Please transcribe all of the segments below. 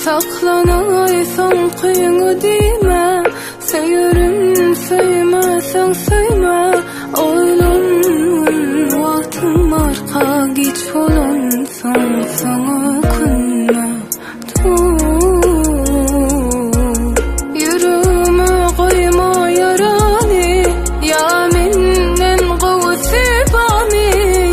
Saklanaysan kıyını dime, seyirim söylemesen söyleme. Oylunun vaktin marka geç olansan sana kınma. Yürüme koyma yarani, ya minnen kuvveti bani.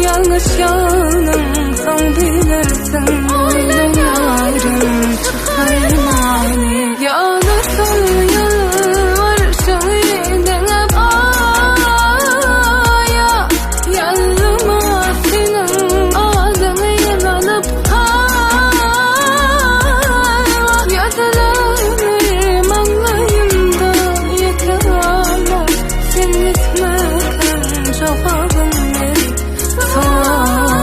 Yanlış yanım sen bilirsin, oylun yarım çıkarmani. Yanırsın yıllar şahidine baya, yanıma senin adını yanılıp kayma. Yazılarım anlayımda yeterler, sen etmeden cevabın verip sorma.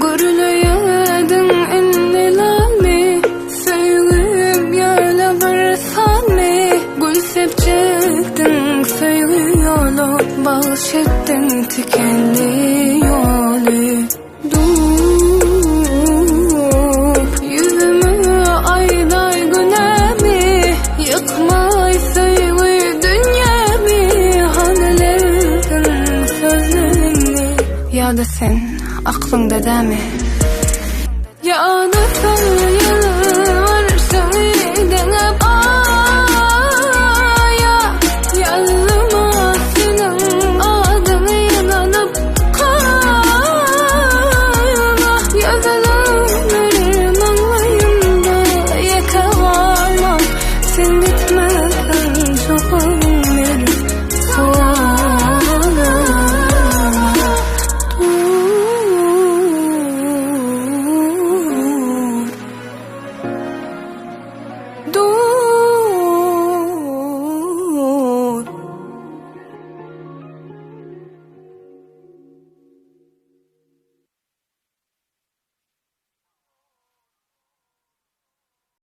Görüleyedin ennelermi, söyleyip yerle versenmi. Gül sepçektin söylü yolu, bağışettin tikenli yolu. Yüzümü ayday günemi, yıkmay söylü dünyemi. Hanelerin sözlerini, ya da sen aklında deme. Ya da sen